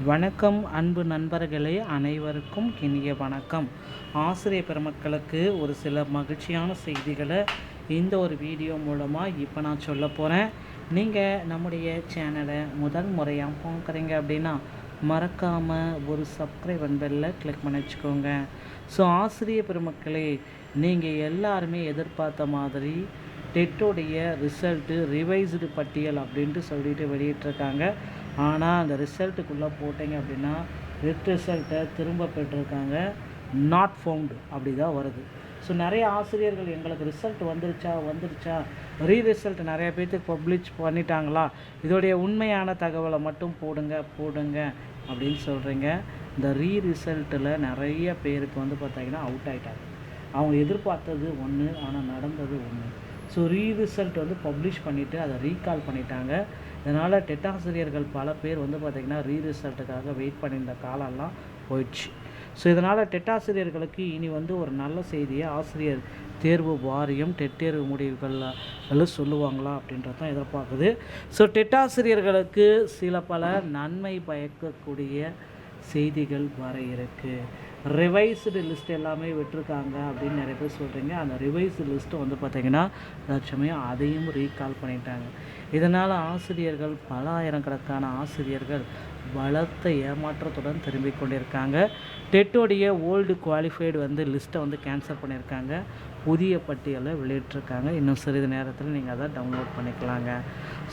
வணக்கம் அன்பு நண்பர்களே, அனைவருக்கும் இனிய வணக்கம். ஆசிரியர் பெருமக்களுக்கு ஒரு சில மகிழ்ச்சியான செய்திகளை இந்த ஒரு வீடியோ மூலமாக இப்போ நான் சொல்ல போகிறேன். நீங்கள் நம்முடைய சேனலை முதல் முறையாக பார்க்குறீங்க அப்படின்னா மறக்காமல் ஒரு சப்ஸ்கிரைப் பெல்லை கிளிக் பண்ணி வச்சுக்கோங்க. ஸோ ஆசிரியர் பெருமக்களே, நீங்கள் எல்லாருமே எதிர்பார்த்த மாதிரி டெட்டோடைய ரிசல்ட்டு ரிவைஸ்டு பட்டியல் அப்படின்ட்டு சொல்லிட்டு வெளியிட்டிருக்காங்க. ஆனால் அந்த ரிசல்ட்டுக்குள்ளே போட்டிங்க அப்படின்னா ரிசல்ட்டை திரும்ப பெற்றிருக்காங்க, நாட் ஃபவுண்டு அப்படி தான் வருது. ஸோ நிறைய ஆசிரியர்கள் எங்களுக்கு ரிசல்ட் வந்துருச்சா ரிசல்ட் நிறைய பேர்த்துக்கு பப்ளிஷ் பண்ணிட்டாங்களா, இதோடைய உண்மையான தகவலை மட்டும் போடுங்க அப்படின்னு சொல்கிறீங்க. இந்த ரிசல்ட்டில் நிறைய பேருக்கு பார்த்தீங்கன்னா அவுட் ஆகிட்டாங்க. அவங்க எதிர்பார்த்தது ஒன்று, ஆனால் நடந்தது ஒன்று. ஸோ ரிசல்ட் பப்ளிஷ் பண்ணிவிட்டு அதை ரீகால் பண்ணிட்டாங்க. இதனால் டெட் ஆசிரியர்கள் பல பேர் பார்த்திங்கன்னா ரிசல்ட்டுக்காக வெயிட் பண்ணியிருந்த காலம்லாம் போயிடுச்சு. ஸோ இதனால் டெட் ஆசிரியர்களுக்கு இனி ஒரு நல்ல செய்தியை ஆசிரியர் தேர்வு வாரியம் டெட் தேர்வு முடிவுகளில் சொல்லுவாங்களா அப்படின்றது தான் எதிர்பார்க்குது. ஸோ டெட் ஆசிரியர்களுக்கு சில பல நன்மை பயக்கக்கூடிய செய்திகள் வர இருக்குது. ரிவைஸ்டு லிஸ்ட் எல்லாமே விட்டுருக்காங்க அப்படின்னு நிறைய பேர் சொல்கிறீங்க. அந்த ரிவைஸ்டு லிஸ்ட்டு பார்த்திங்கன்னா தற்சமயம் அதையும் ரீகால் பண்ணிட்டாங்க. இதனால் ஆசிரியர்கள் பல ஆயிரக்கணக்கான ஆசிரியர்கள் பலத்த ஏமாற்றத்துடன் திரும்பிக் கொண்டிருக்காங்க. டெட்டோடைய ஓல்டு குவாலிஃபைடு லிஸ்ட்டை கேன்சல் பண்ணியிருக்காங்க. புதிய பட்டியலை வெளியிட்டிருக்காங்க. இன்னும் சிறிது நேரத்தில் நீங்கள் அதை டவுன்லோட் பண்ணிக்கலாங்க.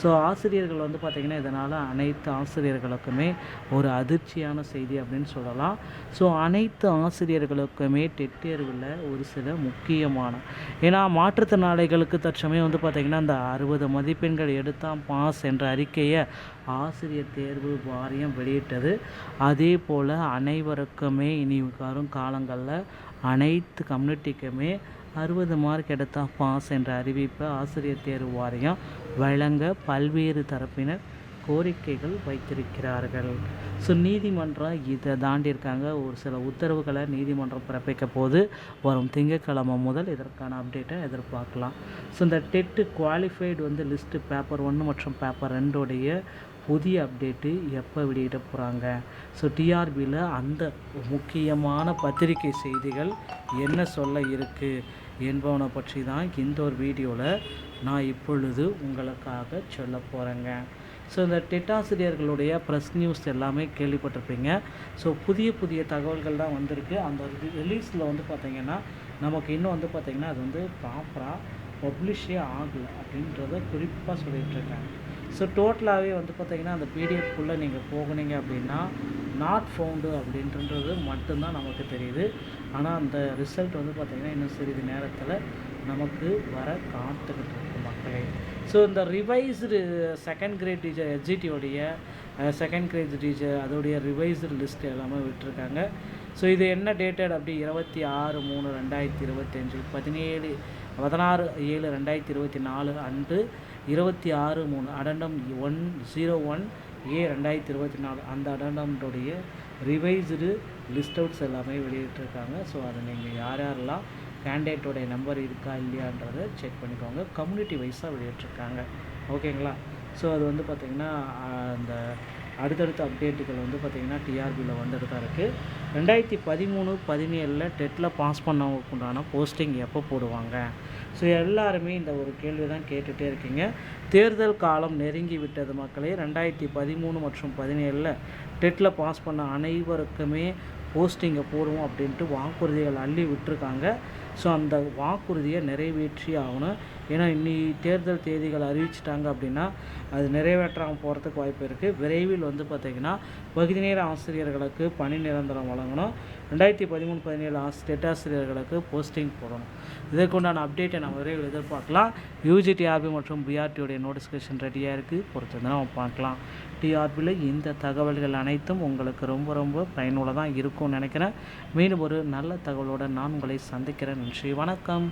ஸோ ஆசிரியர்கள் பார்த்திங்கன்னா இதனால் அனைத்து ஆசிரியர்களுக்குமே ஒரு அதிர்ச்சியான செய்தி அப்படின்னு சொல்லலாம். ஸோ அனைத்து ஆசிரியர்களுக்குமே டெட் தேர்வில் ஒரு சில முக்கியமான, ஏன்னா மாற்றுத்திறனாளிகளுக்கு தற்சமயம் பார்த்திங்கன்னா அந்த 60 மதிப்பெண்கள் எடுத்தால் பாஸ் என்ற அறிக்கையை ஆசிரியர் தேர்வு வாரியம் வெளியிட்டது. அதே போல் அனைவருக்குமே இனி வரும் காலங்களில் அனைத்து கம்யூனிட்டிக்குமே 60 மார்க் எடுத்தால் பாஸ் என்ற அறிவிப்பை ஆசிரியர் தேர்வு வாரியம் வழங்க பல்வேறு தரப்பினர் கோரிக்கைகள் வைத்திருக்கிறார்கள். ஸோ நீதிமன்றம் இதை தாண்டியிருக்காங்க. ஒரு சில உத்தரவுகளை நீதிமன்றம் பிறப்பிக்க போது வரும் திங்கட்கிழமை முதல் இதற்கான அப்டேட்டை எதிர்பார்க்கலாம். ஸோ இந்த டெட்டு குவாலிஃபைடு லிஸ்ட்டு பேப்பர் 1 மற்றும் பேப்பர் 2 புதிய அப்டேட்டு எப்போ வெளியிட போகிறாங்க, ஸோ டிஆர்பியில் அந்த முக்கியமான பத்திரிகை செய்திகள் என்ன சொல்ல இருக்குது என்பவனை பற்றி தான் இந்த ஒரு வீடியோவில் நான் இப்பொழுது உங்களுக்காக சொல்ல போகிறேங்க. ஸோ இந்த டெட் ஆசிரியர்களுடைய ப்ரெஸ் நியூஸ் எல்லாமே கேள்விப்பட்டிருப்பீங்க. ஸோ புதிய தகவல்கள் தான் வந்திருக்கு. அந்த ரிலீஸில் பார்த்திங்கன்னா நமக்கு இன்னும் பார்த்திங்கன்னா அது ப்ராப்பராக பப்ளிஷே ஆகலை அப்படின்றத குறிப்பாக சொல்லிகிட்ருக்காங்க. ஸோ டோட்டலாகவே பார்த்திங்கன்னா அந்த பிடிஎஃப்குள்ளே நீங்கள் போகுனீங்க அப்படின்னா நாட் ஃபவுண்டு அப்படின்றது மட்டும்தான் நமக்கு தெரியுது. ஆனால் அந்த ரிசல்ட் பார்த்திங்கன்னா இன்னும் சிறிது நேரத்தில் நமக்கு வர காத்துக்கிட்டு இருக்கு மக்களே. ஸோ இந்த ரிவைஸ்டு செகண்ட் கிரேட் டீச்சர் எஸ்ஜிடியோடைய செகண்ட் கிரேட் டீச்சர் அதோடைய ரிவைஸ்டு லிஸ்ட் எல்லாமே விட்டுருக்காங்க. ஸோ இது என்ன டேட்டட் அப்படி 26/3/2025 16/7/2024 அன்று 26/3 அடண்டம் 101A 2024 அந்த அடண்டமுடைய ரிவைஸ்டு லிஸ்ட் அவுட்ஸ் எல்லாமே வெளியிட்டிருக்காங்க. ஸோ அதை நீங்கள் யாரெல்லாம் கேண்டிடேட்டோடைய நம்பர் இருக்கா இல்லையான்றதை செக் பண்ணிக்கோங்க. கம்யூனிட்டி வைஸாக வெளியிட்டிருக்காங்க. ஓகேங்களா? ஸோ அது பார்த்திங்கன்னா அந்த அடுத்தடுத்த அப்டேட்டுகள் பார்த்திங்கன்னா டிஆர்பியில் வந்துட்டு தான் இருக்குது. 2013-17 டெட்டில் பாஸ் பண்ணவங்களுக்கு உண்டான போஸ்டிங் எப்போ போடுவாங்க? ஸோ எல்லாருமே இந்த ஒரு கேள்வி தான் கேட்டுகிட்டே இருக்கீங்க. தேர்தல் காலம் நெருங்கி விட்டது மக்களே. 2013 மற்றும் 17 டெட்டில் பாஸ் பண்ண அனைவருக்குமே போஸ்டிங்கை போடுவோம் அப்படின்ட்டு வாக்குறுதிகள் அள்ளி விட்டுருக்காங்க. ஸோ அந்த வாக்குறுதியை நிறைவேற்றி ஆகணும். ஏன்னா தேர்தல் தேதிகள் அறிவிச்சிட்டாங்க அப்படின்னா அது நிறைவேற்றாமல் போகிறதுக்கு வாய்ப்பு இருக்குது. விரைவில் பார்த்திங்கன்னா பகுதி நேர ஆசிரியர்களுக்கு பணி நிரந்தரம் வழங்கணும். 2013-17 டெட் ஆசிரியர்களுக்கு போஸ்டிங் போடணும். இதற்குண்டான அப்டேட்டை நம்ம விரைவில் எதிர்பார்க்கலாம். யூஜிடிஆர்பி மற்றும் பிஆர்டியோடைய நோட்டிஃபிகேஷன் ரெடியாக இருக்குது. பொறுத்திருந்தால் நம்ம பார்க்கலாம். டிஆர்பியில் இந்த தகவல்கள் அனைத்தும் உங்களுக்கு ரொம்ப பயனுள்ளதாக இருக்கும்னு நினைக்கிறேன். மீண்டும் ஒரு நல்ல தகவலோடு நான் உங்களை சந்திக்கிறேன். நன்றி, வணக்கம்.